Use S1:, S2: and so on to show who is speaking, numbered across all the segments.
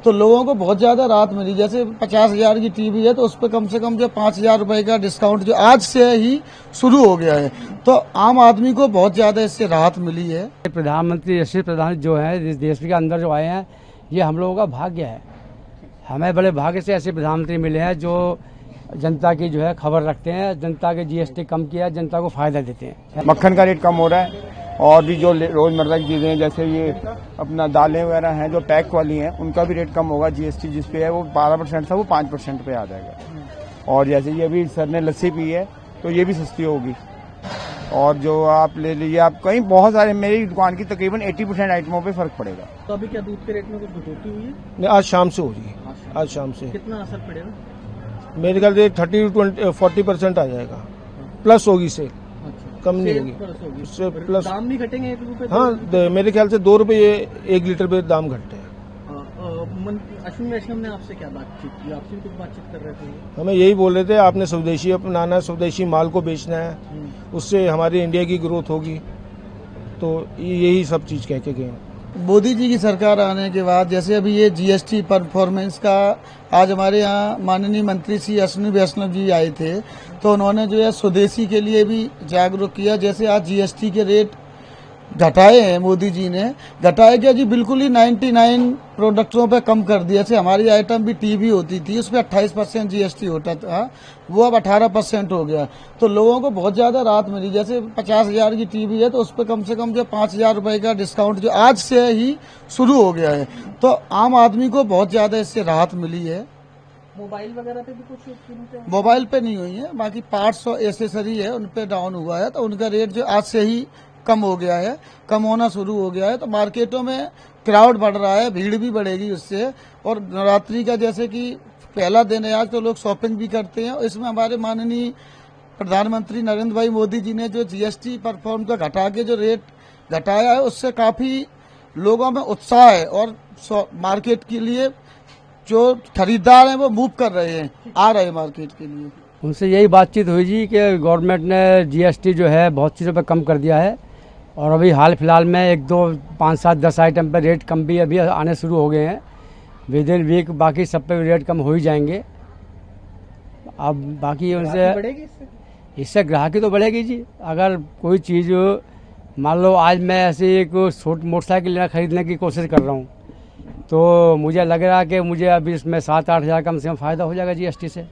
S1: तो लोगों को बहुत ज्यादा राहत मिली। जैसे 50,000 की टीवी है तो उस पर कम से कम जो 5,000 रुपए का डिस्काउंट जो आज से ही शुरू हो गया है, तो आम आदमी को बहुत ज्यादा इससे राहत मिली है।
S2: प्रधानमंत्री यशस्वी प्रधान जो है इस देश के अंदर जो आए हैं, ये हम लोगों का भाग्य है। हमें बड़े भाग्य से ऐसे प्रधानमंत्री मिले हैं जो जनता की जो है खबर रखते हैं, जनता के जीएसटी कम किया, जनता को फायदा देते हैं।
S3: मक्खन का रेट कम हो रहा है और भी जो रोजमर्रा की चीजें हैं जैसे ये अपना दालें वगैरह हैं जो पैक वाली हैं उनका भी रेट कम होगा। जीएसटी जिस पे है वो 12% था वो 5% पे आ जाएगा। और जैसे ये अभी सर ने लस्सी पी है तो ये भी सस्ती होगी। और जो आप ले लीजिए, आप कहीं बहुत सारे मेरी दुकान की तकरीबन 80% आइटमों पे फर्क पड़ेगा।
S4: तो अभी क्या दूध के रेट में कुछ कटौती हुई है?
S5: नहीं, आज शाम से हो रही है। आज शाम से
S4: कितना असर पड़ेगा?
S5: मेरे ख्याल से 30-40% आ जाएगा, प्लस होगी सेल, कम नहीं होगी। उससे प्लस
S4: दाम भी घटेंगे 1 रुपए?
S5: हाँ, मेरे ख्याल से 2 रुपये 1 लीटर पे दाम घटते हैं।
S4: अश्विनी वैष्णव ने आपसे क्या बातचीत की? आपसे भी कुछ बातचीत कर रहे थे?
S5: हमें यही बोल रहे थे आपने स्वदेशी अपनाना है, स्वदेशी माल को बेचना है, उससे हमारी इंडिया की ग्रोथ होगी। तो यही सब चीज कह के गए।
S1: मोदी जी की सरकार आने के बाद जैसे अभी ये जीएसटी परफॉर्मेंस का आज हमारे यहाँ माननीय मंत्री श्री अश्विनी वैष्णव जी आए थे, तो उन्होंने जो है स्वदेशी के लिए भी जागरूक किया। जैसे आज जीएसटी के रेट घटाए हैं, मोदी जी ने घटाए क्या जी, बिल्कुल ही 99 प्रोडक्टों पे कम कर दिया। जैसे हमारी आइटम भी टीवी होती थी उस पर 28% जीएसटी होता था, वो अब 18% हो गया। तो लोगों को बहुत ज्यादा राहत मिली। जैसे 50,000 की टीवी है तो उस पर कम से कम जो 5,000 रुपए का डिस्काउंट जो आज से ही शुरू हो गया है, तो आम आदमी को बहुत ज्यादा इससे राहत मिली है।
S4: मोबाइल वगैरह पे भी कुछ?
S1: मोबाइल पे नहीं हुई है, बाकी पार्ट्स और एसेसरी है उन पे डाउन हुआ है, तो उनका रेट जो आज से ही कम हो गया है, कम होना शुरू हो गया है। तो मार्केटों में क्राउड बढ़ रहा है, भीड़ भी बढ़ेगी उससे। और नवरात्रि का जैसे कि पहला दिन है आज, तो लोग शॉपिंग भी करते हैं। इसमें हमारे माननीय प्रधानमंत्री नरेंद्र भाई मोदी जी ने जो जीएसटी परफॉर्म का घटा के जो रेट घटाया है, उससे काफी लोगों में उत्साह है और मार्केट के लिए जो खरीदार हैं वो मूव कर रहे हैं, आ रहे हैं मार्केट के लिए।
S2: उनसे यही बातचीत हुई जी कि गवर्नमेंट ने जीएसटी जो है बहुत चीज़ों पे कम कर दिया है और अभी हाल फिलहाल में 1, 2, 5, 7, 10 आइटम पे रेट कम भी अभी आने शुरू हो गए हैं। विद इन वीक बाकी सब पे रेट कम हो ही जाएंगे। अब बाकी उनसे इससे ग्राहकी तो बढ़ेगी जी। अगर कोई चीज़ मान लो आज मैं ऐसे एक मोटरसाइकिल खरीदने की कोशिश कर रहा हूँ, तो मुझे लग रहा है कि मुझे अभी इसमें 7-8 हज़ार कम से कम फ़ायदा हो जाएगा जीएसटी से।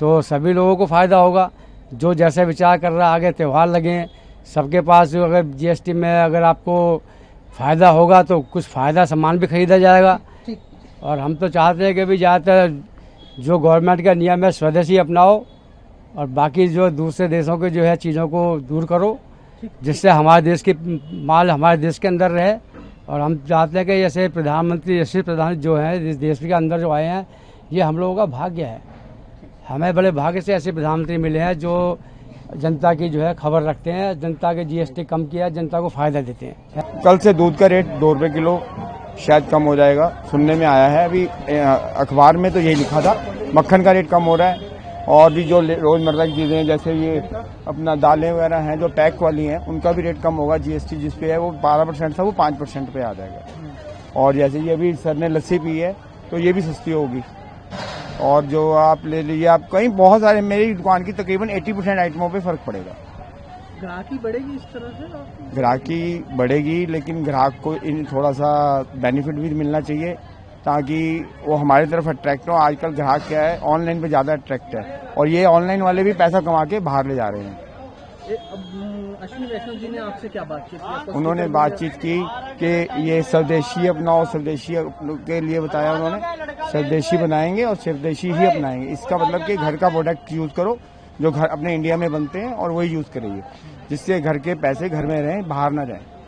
S2: तो सभी लोगों को फ़ायदा होगा। जो जैसे विचार कर रहा है, आगे त्यौहार लगे, सबके पास अगर जीएसटी में अगर आपको फ़ायदा होगा तो कुछ फ़ायदा सामान भी खरीदा जाएगा। और हम तो चाहते हैं कि भी ज़्यादातर जो गवर्नमेंट का नियम है स्वदेशी अपनाओ और बाकी जो दूसरे देशों के जो है चीज़ों को दूर करो, जिससे हमारे देश की माल हमारे देश के अंदर रहे। और हम चाहते हैं कि जैसे प्रधानमंत्री यशस्वी प्रधान जो है इस देश के अंदर जो आए हैं, ये हम लोगों का भाग्य है। हमें बड़े भाग्य से ऐसे प्रधानमंत्री मिले हैं जो जनता की जो है खबर रखते हैं, जनता के जीएसटी कम किया, जनता को फायदा देते हैं।
S3: कल से दूध का रेट 2 रुपये किलो शायद कम हो जाएगा, सुनने में आया है। अभी अखबार में तो यही लिखा था। मक्खन का रेट कम हो रहा है और भी जो रोजमर्रा की चीजें हैं जैसे ये अपना दालें वगैरह हैं जो पैक वाली हैं उनका भी रेट कम होगा। जीएसटी जिस पे है वो 12% था वो 5% पे आ जाएगा। और जैसे ये अभी सर ने लस्सी पी है तो ये भी सस्ती होगी। और जो आप ले लीजिए, आप कहीं बहुत सारे मेरी दुकान की तकरीबन 80% आइटमों पे फर्क पड़ेगा।
S4: ग्राहकी बढ़ेगी इस तरह से?
S3: ग्राहकी बढ़ेगी, लेकिन ग्राहक को इन थोड़ा सा बेनिफिट भी मिलना चाहिए ताकि वो हमारी तरफ अट्रैक्ट हो। आजकल ग्राहक क्या है, ऑनलाइन पे ज़्यादा अट्रैक्ट है और ये ऑनलाइन वाले भी पैसा कमा के बाहर ले जा रहे हैं।
S4: अश्विनी वैष्णव जी ने आपसे क्या बातचीत की?
S3: उन्होंने बातचीत की कि ये स्वदेशी अपनाओ, स्वदेशी के लिए बताया उन्होंने। स्वदेशी बनाएंगे और स्वदेशी ही अपनाएंगे। इसका मतलब कि घर का प्रोडक्ट यूज करो जो घर अपने इंडिया में बनते हैं और वही यूज करिए, जिससे घर के पैसे घर में रहें, बाहर ना जाएं।